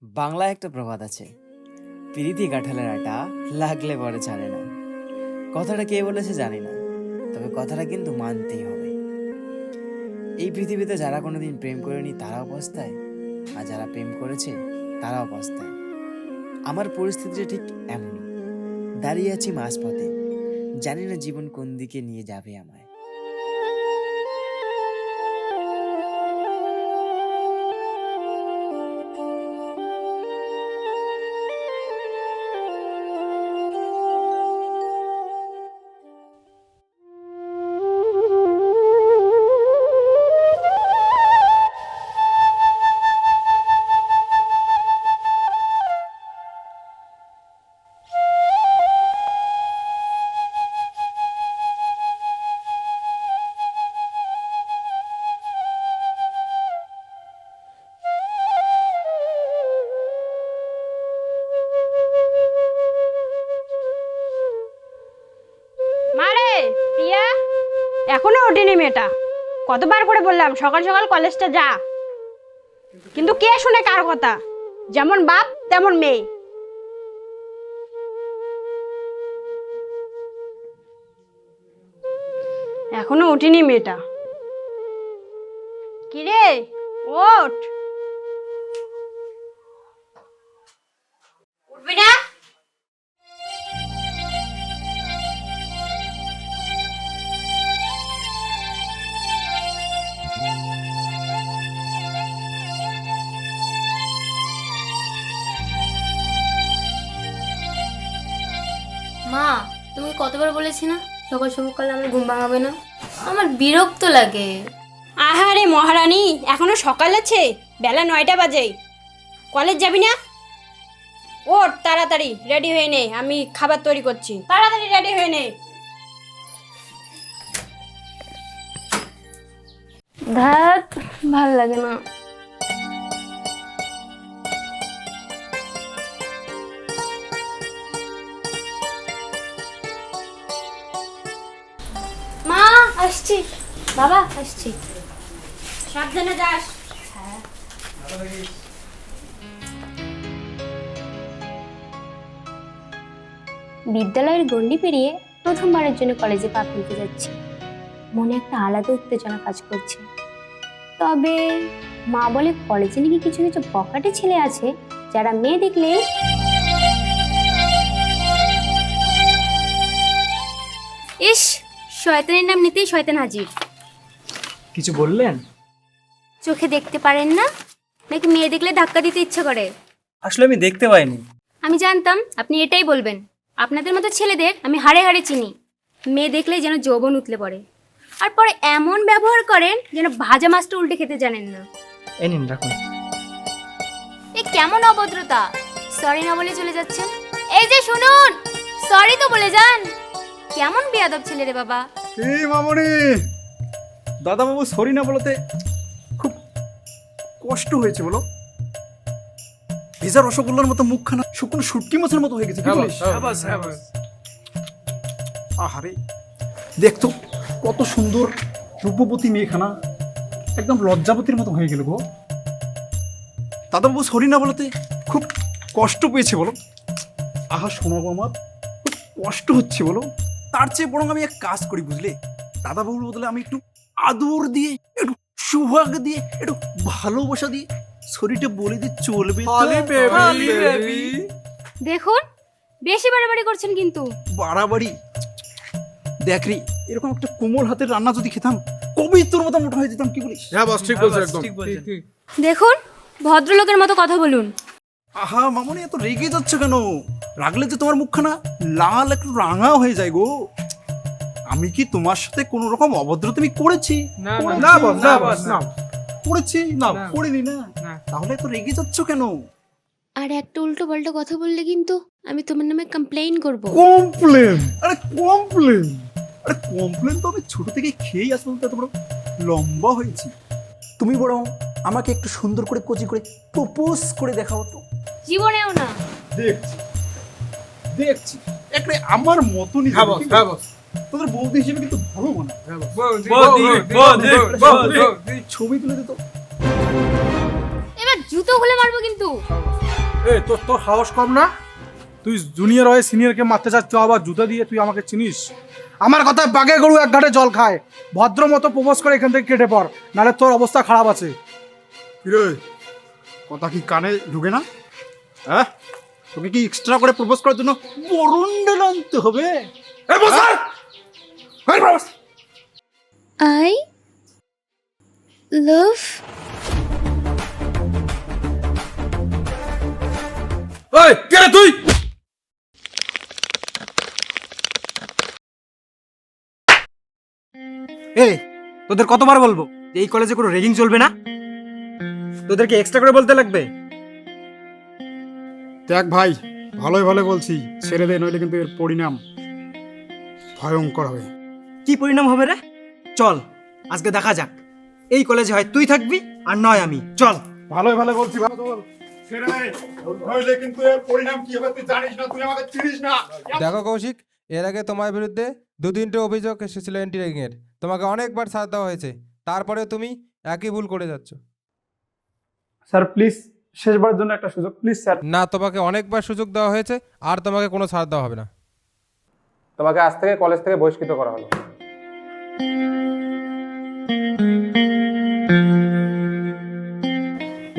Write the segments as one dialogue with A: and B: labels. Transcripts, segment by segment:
A: বাংলায় একটা প্রবাদ আছে, পিরিতি কাঁঠালের আটা লাগলে পরে ছাড়ে না। কথাটা কে বলেছে জানি না, তবে কথাটা কিন্তু মানতেই হবে। এই পৃথিবীতে যারা কোনোদিন প্রেম করেনি তারাও পস্তায়, আর যারা প্রেম করেছে তারাও পস্তায়। আমার পরিস্থিতিটা ঠিক এমনই। দাঁড়িয়ে আছি মাঝপথে, জানি না জীবন কোন দিকে নিয়ে যাবে আমায়।
B: মারে প্রিয়া, এখনো ওঠেনি মেয়েটা। কতবার করে বললাম সকাল সকাল কলেজটা যা, কিন্তু কে শুনে কার কথা? যেমন বাপ তেমন মেয়ে। এখনো ওঠেনি মেয়েটা। কিরে ওঠ, উঠবি না?
C: মা, তুমি কতবার বলেছি না সকাল সকাল আমার ঘুম ভাঙাবে না? আমার বিরক্ত লাগে।
B: আহারে মহারানী, এখনো সকাল আছে, বেলা 9টা বাজে। কলেজ যাবি না? ওঠ তাড়াতাড়ি, রেডি হয়ে নে, আমি খাবার তৈরি করছি। তাড়াতাড়ি রেডি হয়ে নে।
C: ধ্যাত, ভাল লাগে না। মা আসছি, বাবা আসছি।
B: সাবধানে যাস।
C: বিদ্যালয়ের গণ্ডি পেরিয়ে প্রথমবারের জন্য কলেজে পা ফেলতে যাচ্ছি। মনে একটা আলাদা উত্তেজনা কাজ করছে। তবে মা বলে কলেজে নাকি কিছু কিছু বখাটে ছেলে আছে যারা মেয়ে দেখলেই ইস, শয়তানের নাম নিতেই শয়তান হাজির।
A: কিছু বললেন?
C: চোখে দেখতে পারেন না, নাকি মেয়ে দেখলে ধাক্কা দিতে ইচ্ছা করে?
A: আসলে আমি দেখতে পাইনি।
C: আমি জানতাম আপনি এটাই বলবেন। আপনাদের মতো ছেলেদের আমি হাড়ে হাড়ে চিনি। মেয়ে দেখলেই যেন যৌবন উতলে পড়ে, আর পরে এমন ব্যবহার করেন যেন ভাজা মাছটা উল্টে খেতে জানেন না।
A: এই নিন রাখুন।
C: এ কেমন অভদ্রতা! সরি না বলে চলে যাচ্ছেন। এই যে শুনুন, সরি তো বলে যান। কেমন বেয়াদব ছেলে রে বাবা।
D: এই মামনি, দাদাবাবু সরি না বলতে খুব কষ্ট হয়েছে বলো। ভেজা রসগোল্লার মতো মুখখানা শুকনো শুটকি মাছের মতো হয়ে গেছে। কি বলিস? আহারে, দেখতো কত সুন্দর রূপবতী মেয়েখানা একদম লজ্জাবতীর মতো হয়ে গেল গো। দাদাবাবু সরি না বলতে খুব কষ্ট পেয়েছে বলো। আহা শোনাবো, আমার খুব কষ্ট হচ্ছে বলো। তার চেয়ে বরং আমি এক কাজ করি বুঝলে, দাদাবাবুর বদলে আমি একটু আদর দিয়ে, একটু সুহাগ দিয়ে, একটু ভালোবাসা দিয়ে শরীরটা বলে দিয়ে চলবে তো?
C: দেখুন, বেশি বাড়াবাড়ি করছেন কিন্তু।
D: বাড়াবাড়ি দেখ রে, এরকম একটা কোমল হাতের রান্না যদি খেতাম কবেই তোর মতো মোটা হয়ে যেতাম। কি বলিস?
E: হ্যাঁ বস, ঠিক বলছেন একদম।
C: দেখুন, ভদ্রলোকের মতো কথা বলুন।
D: আহা মামনি, এত রেগে যাচ্ছ কেন? রাগলে যে তোমার মুখখানা লাল একটু রাঙা হয়ে যায় গো। আমি কি তোমার সাথে কোনো রকম অভদ্রতামি করেছি? করেছি না, করিনি না। তাহলে এত রেগে যাচ্ছ কেন?
C: আর একটা উল্টো পাল্টা কথা বললে কিন্তু আমি তোমার নামে কমপ্লেইন করব।
D: কমপ্লেন? আরে কমপ্লেন? আরে কমপ্লেন তো আমি ছোট থেকে খেয়েই আসলাম, এত বড় লম্বা হয়েছি। তুমি বরং আমাকে একটু সুন্দর করে কচি করে প্রপোজ করে দেখাও তো।
C: জীবনেও না।
D: দেখছি দেখছি, একবারে আমার মতনই। তোদের বৌদি হিসেবে কিন্তু ভালো মানায়। ছবি তুলে দে তো।
C: এবার জুতো খুলে মারবো কিন্তু।
E: এই তোর তোর সাহস কম না? তুই জুনিয়র হয়ে সিনিয়রকে মারতে চাস, তুই আবার জুতা দিয়ে, তুই আমাকে চিনিস? আমার কথায় বাঘে গরু এক ঘাটে জল খায়। ভদ্র মতো প্রপোজ করে এখান থেকে কেটে পড়, নাহলে তোর অবস্থা খারাপ আছে।
D: কিরে, কথা কি কানে ঢুকে না? হ্যাঁ, তোকে কি এক্সট্রা করে প্রপোজ করার জন্য বরুণডেল আনতে হবে?
E: এই বসার! এই বস!
C: I love
E: এই কে রে তুই?
A: এই তোদের কতবার বলবো যে এই কলেজে কোনো রেগিং চলবে না? তোদেরকে এক্সট্রা করে বলতে লাগবে?
D: দেখ ভাই, ভালোই ভালো বলছি, ছেড়ে দে, নইলে কিন্তু এর পরিণাম ভয়ঙ্কর হবে।
A: কি পরিণাম হবে রে? চল আজকে দেখা যাক, এই কলেজে হয় তুই থাকবি আর নয় আমি। চল।
D: ভালোই ভালো বলছি, ভালো বল, ছেড়ে দে, নইলে কিন্তু এর পরিণাম কি হবে তুই জানিস না, তুই আমাকে চিনিস না।
F: দেখো কৌশিক, এর আগে তোমার বিরুদ্ধে 2-3টে অভিযোগ এসেছিল এন্টি র্যাগিংয়ের। তোমাকে অনেকবার ছাড় দেওয়া হয়েছে, তারপরে তুমি একই ভুল করে যাচ্ছ।
E: স্যার প্লিজ, শেষবারের জন্য একটা সুযোগ প্লিজ স্যার।
F: না, তোমাকে অনেকবার সুযোগ দেওয়া হয়েছে, আর তোমাকে কোনো ছাড় দেওয়া হবে না।
G: তোমাকে আজ থেকে কলেজ থেকে বহিষ্কৃত করা হলো।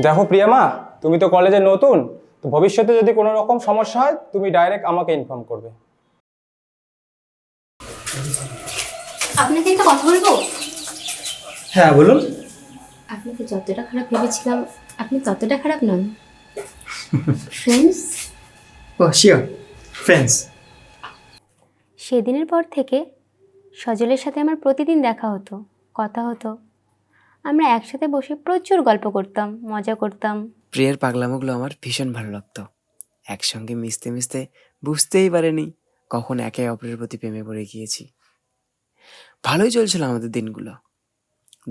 G: দেখো প্রিয়ামা, তুমি তো কলেজে নতুন, তো ভবিষ্যতে যদি কোনো রকম সমস্যা হয় তুমি ডাইরেক্ট আমাকে ইনফর্ম করবে।
C: আপনাকে একটা কথা বলবো?
A: হ্যাঁ বলুন।
C: আপনাকে যতটা খারাপ ভেবেছিলাম আপনি ততটা খারাপ নন। ফ্রেন্ডস।
A: ও শিওর, ফ্রেন্ডস।
C: সেদিনের পর থেকে সজলের সাথে আমার প্রতিদিন দেখা হতো, কথা হতো। আমরা একসাথে বসে প্রচুর গল্প করতাম, মজা করতাম।
A: প্রিয়ার পাগলামোগুলো আমার ভীষণ ভালো লাগতো। একসঙ্গে মিশতে মিশতে বুঝতেই পারিনি কখন একে অপরের প্রতি প্রেমে পড়ে গিয়েছি। ভালোই চলছিল আমাদের দিনগুলো।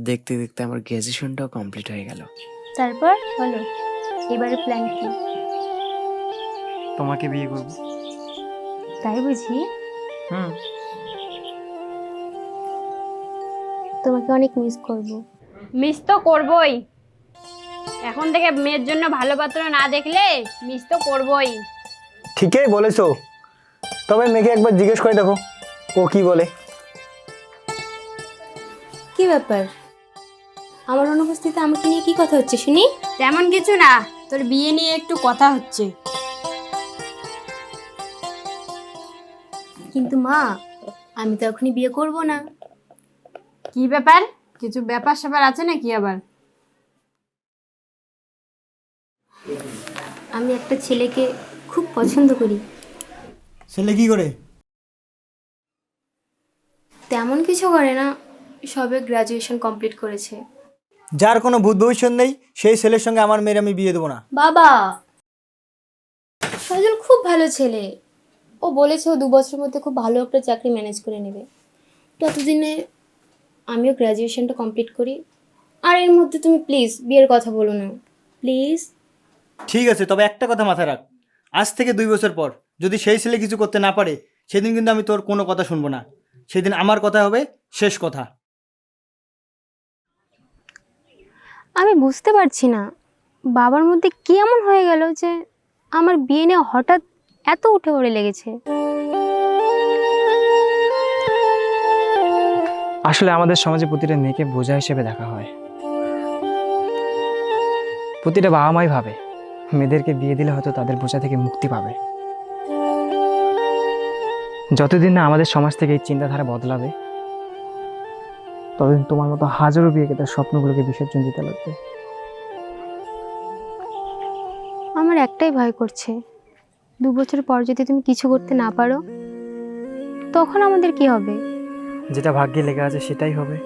A: দেখতে দেখতে আমার গ্র্যাজুয়েশনটাও কমপ্লিট হয়ে গেল।
C: তারপর বলো, এবারে প্ল্যান কি?
A: তোমাকে বিয়ে করব।
C: তাই বুঝি?
A: হুম।
C: তোমাকে অনেক মিস করব।
B: মিস তো করবই। এখন থেকে মেয়ের জন্য ভালো পাত্র না দেখলে মিস তো করবই।
G: ঠিকই বলেছো, তবে মেয়েকে একবার জিজ্ঞেস করে দেখো ও কি বলে।
C: কি ব্যাপার, আমার অনুপস্থিতিতে আমাকে নিয়ে কি কথা হচ্ছে শুনি?
B: তেমন কিছু না, তোর বিয়ে নিয়ে একটু কথা হচ্ছে।
C: কিন্তু মা, আমি তো এখনই বিয়ে করব না।
B: কি ব্যাপার? কিছু ব্যাপার স্যাপার আছে নাকি আবার?
C: আমি একটা ছেলেকে খুব পছন্দ করি।
A: ছেলে কি করে?
C: তেমন কিছু করে না, সবে গ্র্যাজুয়েশন কমপ্লিট করেছে।
H: যার কোনো ভূত ভবিষ্যৎ নেই সেই ছেলের সঙ্গে আমার মেয়ের আমি বিয়ে দেবো না।
C: বাবা, সজল খুব ভালো ছেলে। ও বলেছে ও 2 বছরের মধ্যে খুব ভালো একটা চাকরি ম্যানেজ করে নেবে। ততদিনে আমিও গ্র্যাজুয়েশনটা কমপ্লিট করি। আর এর মধ্যে তুমি প্লিজ বিয়ের কথা বলো না, প্লিজ।
H: ঠিক আছে, তবে একটা কথা মাথায় রাখ, আজ থেকে 2 বছর পর যদি সেই ছেলে কিছু করতে না পারে সেদিন কিন্তু আমি তোর কোনো কথা শুনবো না। সেদিন আমার কথা হবে শেষ কথা।
C: আমি বুঝতে পারছি না বাবার মধ্যে কি এমন হয়ে গেল যে আমার বিয়ে নিয়ে হঠাৎ এত উঠে পড়ে লেগেছে।
I: আসলে আমাদের সমাজে প্রতিটা মেয়েকে বোঝা হিসেবে দেখা হয়। প্রতিটা বাবা মাই ভাবে মেয়েদেরকে বিয়ে দিলে হয়তো তাদের বোঝা থেকে মুক্তি পাবে। যতদিন না আমাদের সমাজ থেকে এই চিন্তাধারা বদলাবে ততদিন তোমার মতো হাজারো বিয়েকে তার স্বপ্নগুলোকে বিসর্জন দিতে লাগবে।
C: আমার একটাই ভয় করছে, 2 বছর পর যদি তুমি কিছু করতে না পারো তখন আমাদের কি হবে?
I: যেটা ভাগ্যে লেগে আছে সেটাই হবে।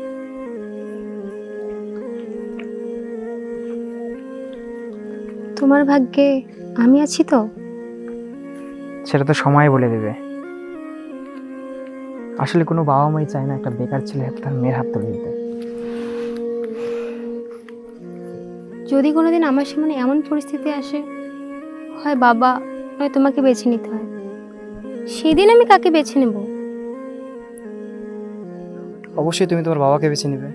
C: তোমার ভাগ্যে আমি আছি তো?
I: সেটা তো সময় বলে দেবে। আসলে কোনো বাবা মাই চায় না একটা বেকার ছেলে হাতে তার মেয়ের হাত তুলে দিতে।
C: যদি কোনোদিন আমার সামনে এমন পরিস্থিতি আসে, হয় বাবা নয় তোমাকে বেছে নিতে হয়, সেদিন আমি কাকে বেছে নেব?
I: অবশ্যই তুমি তোমার বাবাকে বেছে নেবে।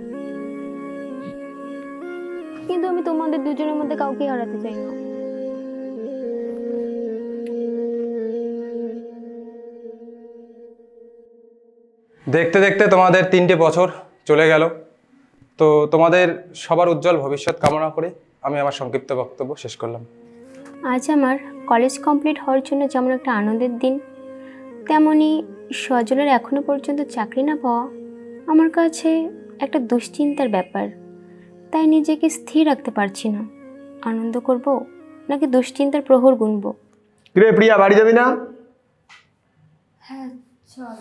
C: কিন্তু আমি তোমাদের দুজনের মধ্যে কাউকেই হারাতে চাই না।
G: দেখতে দেখতে তোমাদের 3টে বছর চলে গেল। তো তোমাদের সবার উজ্জ্বল ভবিষ্যৎ কামনা করে আমি আমার সংক্ষিপ্ত বক্তব্য শেষ করলাম।
C: আজ আমার কলেজ কমপ্লিট হওয়ার জন্য যেমন একটা আনন্দের দিন, তেমনি সজলের এখনো পর্যন্ত চাকরি না পাওয়া আমার কাছে একটা দুশ্চিন্তার ব্যাপার। তাই নিজেকে স্থির রাখতে পারছি না, আনন্দ করব নাকি দুশ্চিন্তার প্রহর গুনব।
J: কিরে প্রিয়া, বাড়ি যাবি না?
C: হ্যাঁ চল।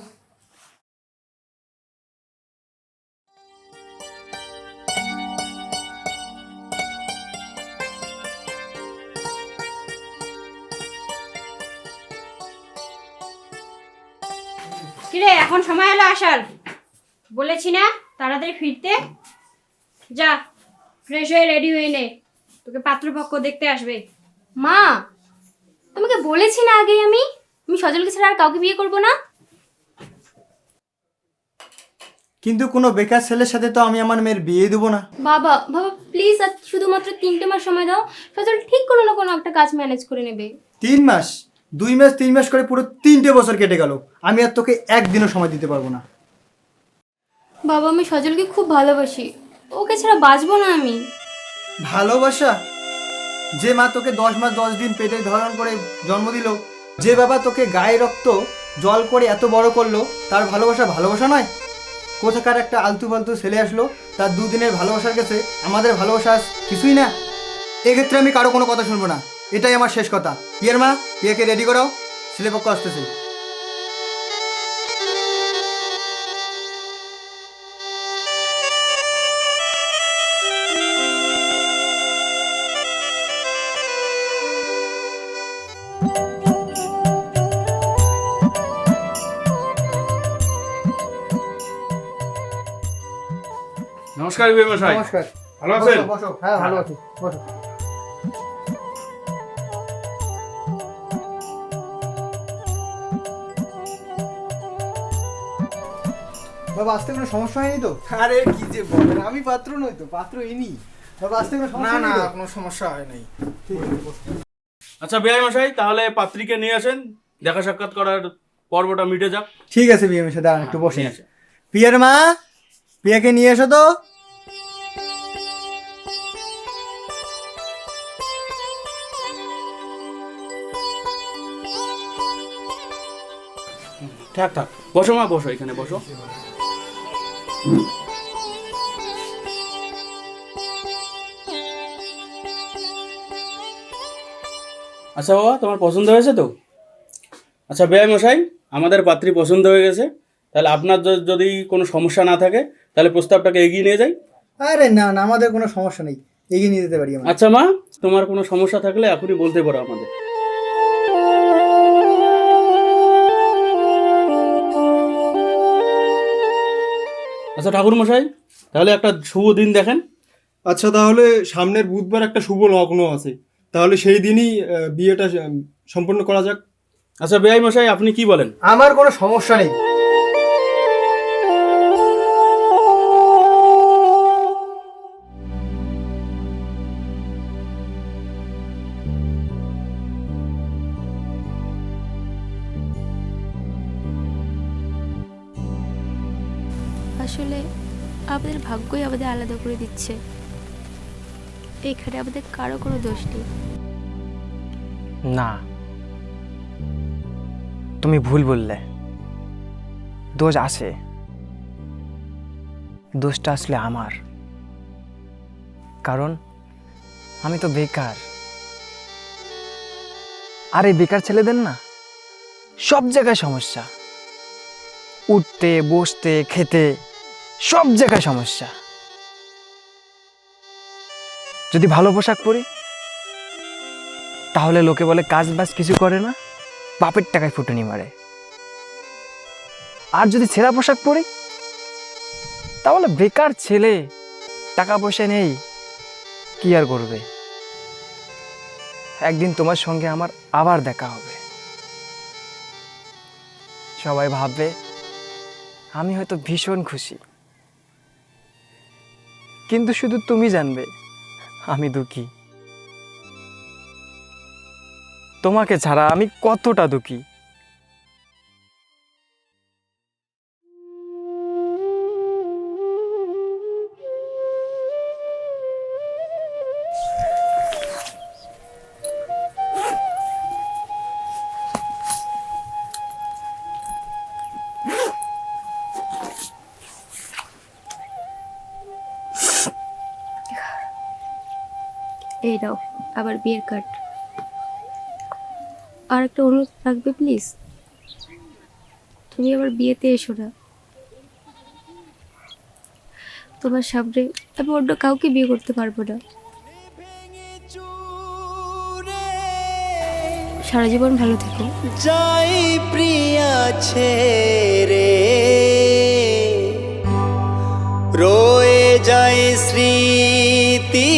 B: কিরে এখন সময় হলো আসার, বলেছি না তাড়াতাড়ি ফিরতে। যা ফ্রেশ হয়ে রেডি হয়ে নে, তোকে পাত্রপক্ষ দেখতে আসবে।
C: মা, তোমাকে বলেছি না আগেই আমি সজলকে ছাড়া আর কাউকে বিয়ে করব না।
H: কিন্তু কোনো বেকার ছেলের সাথে তো আমি আমার মেয়ের বিয়ে দেবো না।
C: বাবা বাবা প্লিজ, আর শুধুমাত্র 3টে মাস সময় দাও। সজল ঠিক কোনো না কোনো একটা কাজ ম্যানেজ করে নেবে।
H: 3 মাস? 2 মাস 3 মাস করে পুরো 3টে বছর কেটে গেল, আমি আর তোকে একদিনও সময় দিতে পারবো না।
C: বাবা আমি সজলকে খুব ভালোবাসি, ওকে ছাড়া বাঁচবো না আমি।
H: ভালোবাসা? যে মা তোকে 10 মাস 10 দিন পেটে ধারণ করে জন্ম দিল, যে বাবা তোকে গায়ে রক্ত জল করে এত বড় করলো, তার ভালোবাসা ভালোবাসা নয়? কোথাকার একটা আলতু ফালতু ছেলে আসলো, তার 2 দিনের ভালোবাসার কাছে আমাদের ভালোবাসা কিছুই না। এক্ষেত্রে আমি কারো কোনো কথা শুনবো না, এটাই আমার শেষ কথা। পিয়ার মা, পিয়াকে রেডি করাও, ছেলেপক্ষ আসতেছে।
K: নমস্কার বিয়ে মশাই।
H: নমস্কার।
K: ভালো আছেন?
H: বসো, বসো। হ্যাঁ ভালো আছি, বসো। বাবা আসতে কোনো সমস্যা হয়নি তো?
E: আরে কি যে বলেন, আমি পাত্র নই তো, পাত্র ইনি।
H: বাবা আসতে কোনো
E: না
H: সমস্যা
E: না,
H: হয়নি তো?
E: কোনো সমস্যা হয় নাই।
H: ঠিক আছে, বসো।
K: আচ্ছা বিয়ে মশাই, তাহলে পাত্রীকে নিয়ে আসেন, দেখা সাক্ষাৎ করার পর্বটা মিটে যাক।
H: ঠিক আছে বিয়ে মেশে, দাঁড়ান একটু বসে।
K: ঠিক আছে।
H: পিয়ার মা, পিয়াকে নিয়ে এসো তো।
K: থাক থাক, বসো মা, বসো, এখানে বসো। আচ্ছা বাবা, তোমার পছন্দ হয়েছে তো? আচ্ছা বেআই মশাই, আমাদের পাত্রী পছন্দ হয়ে গেছে। তাহলে আপনার যদি কোনো সমস্যা না থাকে, তাহলে প্রস্তাবটাকে এগিয়ে নিয়ে যাই।
H: আরে না না, আমাদের কোনো সমস্যা নেই, এগিয়ে নিয়ে যেতে পারি আমরা।
K: আচ্ছা মা, তোমার কোনো সমস্যা থাকলে এখনই বলতে পারো আমাদের। আচ্ছা ঠাকুর মশাই, তাহলে একটা শুভ দিন দেখেন।
J: আচ্ছা তাহলে সামনের বুধবার একটা শুভ লগ্ন আছে, তাহলে সেই দিনই বিয়েটা সম্পন্ন করা যাক।
K: আচ্ছা বেআই মশাই, আপনি কি বলেন?
H: আমার কোনো সমস্যা নেই।
C: আসলে আমাদের ভাগ্যই আমাদের আলাদা করে দিচ্ছে, এখানে আমাদের কারো কোনো দোষ নেই।
I: না, তুমি ভুল বললে। দোষ আছে, দোষটা আসলে আমার, কারণ আমি তো বেকার। আর এই বেকার ছেলেদের না সব জায়গায় সমস্যা, উঠতে বসতে খেতে সব জায়গায় সমস্যা। যদি ভালো পোশাক পরি তাহলে লোকে বলে কাজ বাজ কিছু করে না, বাপের টাকায় ফুটুনি মারে। আর যদি ছেঁড়া পোশাক পরি তাহলে বেকার ছেলে, টাকা পয়সা নেই, কি আর করবে। একদিন তোমার সঙ্গে আমার আবার দেখা হবে, সবাই ভাববে আমি হয়তো ভীষণ খুশি, কিন্তু শুধু তুমি জানবে আমি দুঃখী। তোমাকে ছাড়া আমি কতটা দুঃখী।
C: এই নাও আবার বিয়ের কার্ড। আর একটা অনুরোধ রাখবে প্লিজ, তুমি আবার বিয়েতে এসো না। তোমার সামনে আমি অন্য কাউকে বিয়ে করতে পারবো না। সারা জীবন ভালো থেকো।
L: যাই প্রিয়া ছেড়ে রয়ে যায় স্মৃতি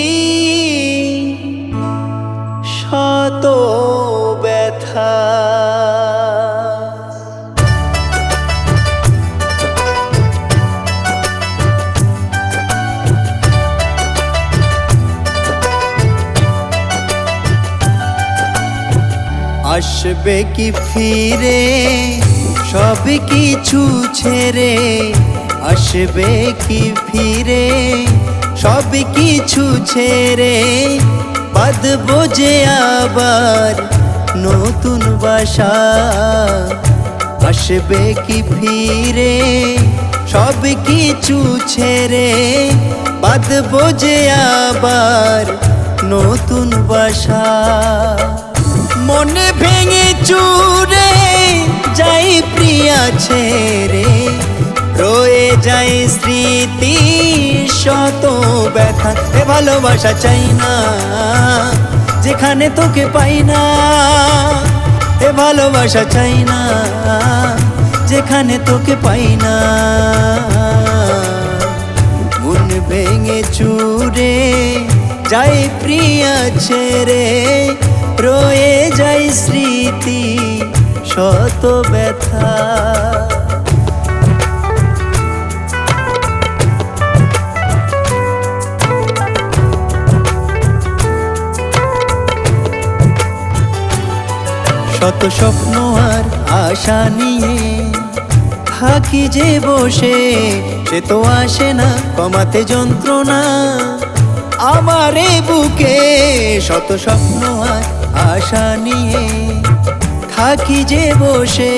L: শত ব্যথা। আসবে কি ফিরে সব কিছু ছেড়ে, আসবে কি ফিরে সব কিছু ছেড়ে, বাঁধবো যে আবার নতুন বাসা। আসবে কি ফিরে সব কিছু ছেড়ে, বাঁধবো যে আবার নতুন বাসা। মনে ভেঙে চুরে যাই প্রিয়া ছেড়ে, রয়ে যায় স্মৃতি শত ব্যথা। এ ভালোবাসা চাই না যেখানে তোকে পাই না, এ ভালোবাসা চাই না যেখানে তোকে পাই না। মন ভেঙে চুরে যাই প্রিয়া ছেড়ে, রয়ে যায় স্মৃতি শত ব্যথা। শত স্বপ্ন আর আশা নিয়ে থাকি যে বসে, সে তো আসে না কমাতে যন্ত্রণা আমারে বুকে। শত স্বপ্ন আর আশা নিয়ে থাকি যে বসে,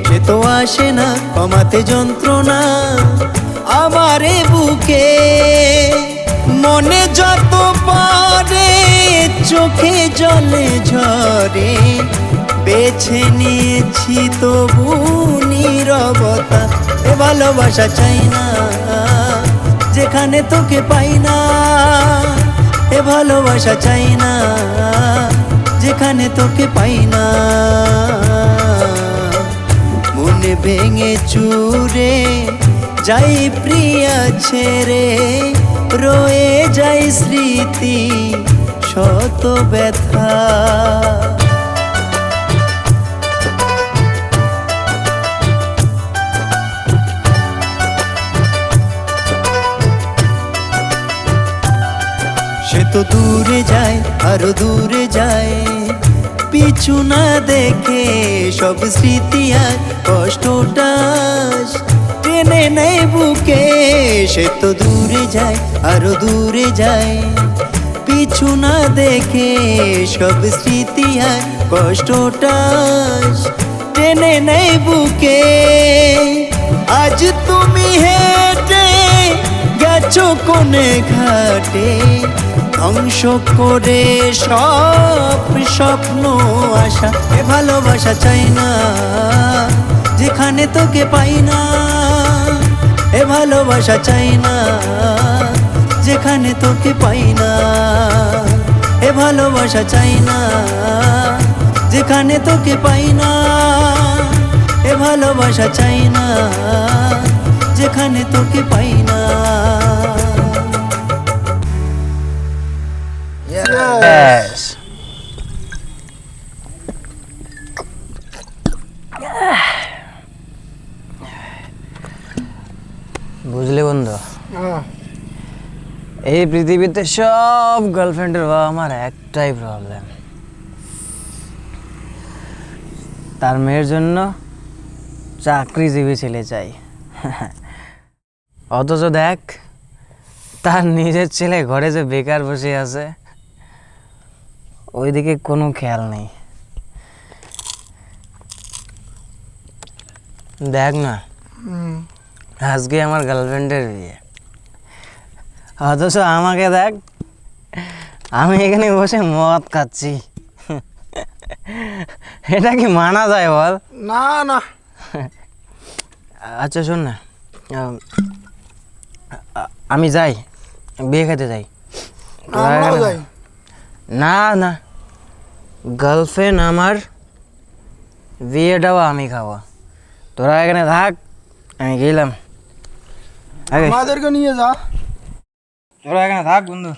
L: সে তো আসে না কমাতে যন্ত্রণা আমারে বুকে। মনে যত পারে চোখে জলে ঝরে, বেছে নিয়েছি তবু নীরবতা। এ ভালোবাসা চাই না যেখানে তোকে পাই না, এ ভালোবাসা চাই না যেখানে তোকে পাই না। মনে ভেঙে চুরে যাই প্রিয়া ছেড়ে, রয়ে যায় স্মৃতি শত ব্যথা। সে তো দূরে যায় আরো দূরে যায়, পিছু না দেখে সব স্মৃতি আর কষ্টটা টেনে নেয় বুকে। সে তো দূরে যায় আরো দূরে যায়, পিছু না দেখে সব স্মৃতি আর কষ্টটা টেনে নেয় বুকে। আজ তুমি হেঁটে গেছো কোনে ঘাটে, ধ্বংস করে সব স্বপ্ন আশা। এ ভালোবাসা চাই না যেখানে তোকে পাই না, এ ভালোবাসা চাই না যেখানে তোকে পাই না, এ ভালোবাসা চাই না যেখানে তোকে পাই না, এ ভালোবাসা চাই না যেখানে তোকে পাই না।
I: Yes. বুঝলি বন্ধু, এই পৃথিবীতে সব গার্লফ্রেন্ডের বাবা আমার একটাই প্রবলেম, তার মেয়ের জন্য চাকরিজীবী ছেলে চাই। অথচ দেখ তার নিজের ছেলে ঘরে যে বেকার বসে আছে, ওইদিকে কোনো খেয়াল নেই। দেখ না, আজকে আমার গার্লফ্রেন্ডের বিয়ে, অথচ আমাকে দেখ আমি এখানে বসে মদ খাচ্ছি, এটা কি মানা যায় বল?
E: না না,
I: আচ্ছা শোন না, আমি যাই, বিয়ে খেতে যাই।
E: আমরাও যাই।
I: না না, গার্লফ্রেন্ড আমার, বিয়েটাও আমি খাবো। তোরা এখানে থাক, আমি গেলাম।
E: আমাদেরকে নিয়ে যা।
I: তোরা এখানে থাক বন্ধু।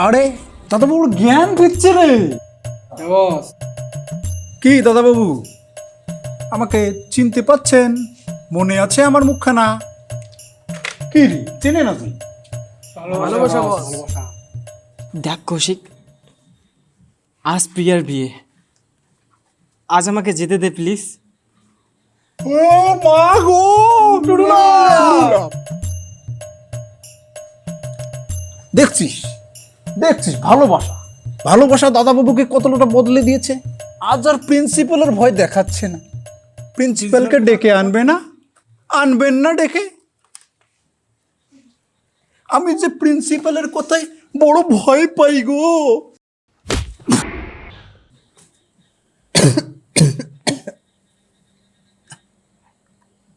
D: আরে দাদাবাবুর জ্ঞান ফিরছে রে। কি দাদাবাবু, আমাকে চিনতে পাচ্ছেন? মনে আছে আমার মুখখানা? কি রে, চেনে না তুই?
E: ভালোবাসা বস।
A: দেখ কৌশিক, আজ প্রিয়ার বিয়ে, আজ আমাকে যেতে দে প্লিজ।
D: ও মা গো, টুডুলা! দেখছিস দেখছিস, ভালোবাসা ভালোবাসা দাদাবাবুকে কতটা বদলে দিয়েছে। আজ আর প্রিন্সিপালের ভয় দেখাচ্ছে না। প্রিন্সিপালকে ডেকে আনবে না, আনবেন না ডেকে। আমি যে প্রিন্সিপালের কথায় বড় ভয় পাই গো।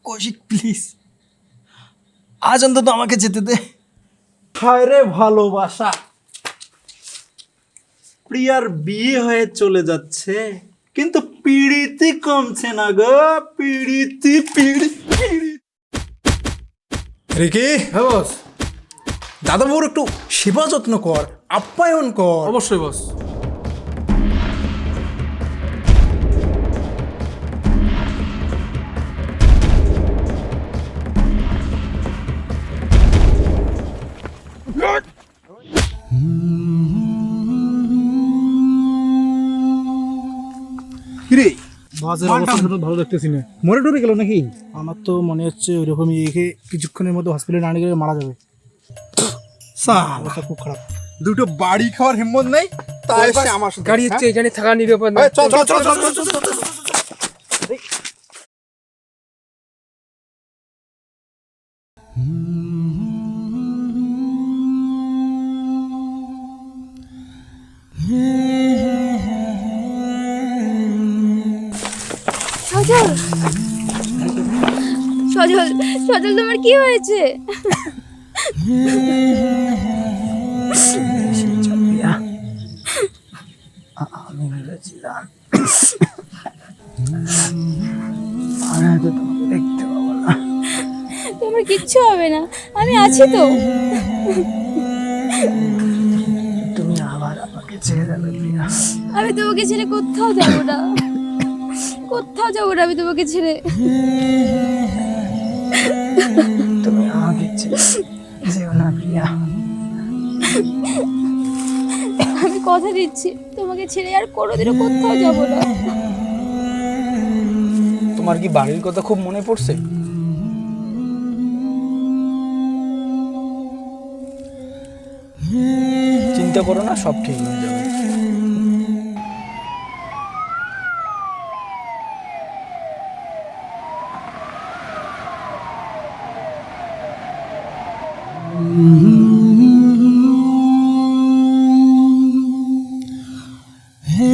A: কৌশিক প্লিজ, আজ অন্তত আমাকে যেতে দে।
D: হায় রে ভালোবাসা, প্রিয়ার বিয়ে হয়ে চলে যাচ্ছে, কিন্তু পিড়িতি কমছে না গো। পিড়িতি রিকি,
E: হ্যাঁ বস।
D: দাদাবাবুর একটু সেবা যত্ন কর, আপ্যায়ন কর।
E: অবশ্যই বস।
D: কিরে,
E: বাসের অবস্থা শুধু ভালো দেখতেছি না।
D: মরে টরে গেল নাকি?
E: আমার তো মনে হচ্ছে ওইরকমই, একে কিছুক্ষণের মধ্যে হসপিটালে না নিয়ে গেলে মারা যাবে। অবস্থা খুব খারাপ।
D: দুটো বাড়ি খাওয়ার হিম্মত নেই, তাই সে আমার সাথে
E: গাড়ি হচ্ছে এখানে থাকা নিরাপদ না।
D: চল চল চল চল চল চল।
C: সজল, সজল, সজল, তোমার কি হয়েছে?
I: আমি ভেবেছিলাম দেখতে পাবো না।
C: তোমার কিচ্ছু হবে না, আমি আছি তো।
I: তুমি আবার আমাকে ছেড়ে দেবে প্রিয়া?
C: আমি তোমাকে ছেড়ে কোথাও যাবো না, কোথাও যাবো না আমি তোমাকে ছেড়ে।
I: তুমি আমাকে ছেড়ে যেও না প্রিয়া।
C: আমি কথা দিচ্ছি, তোমাকে ছেড়ে আর কোনোদিনও কোথাও যাবো না।
E: তোমার কি বাড়ির কথা খুব মনে পড়ছে? চিন্তা করো না, সব ঠিক হয়ে যাবে।
L: হে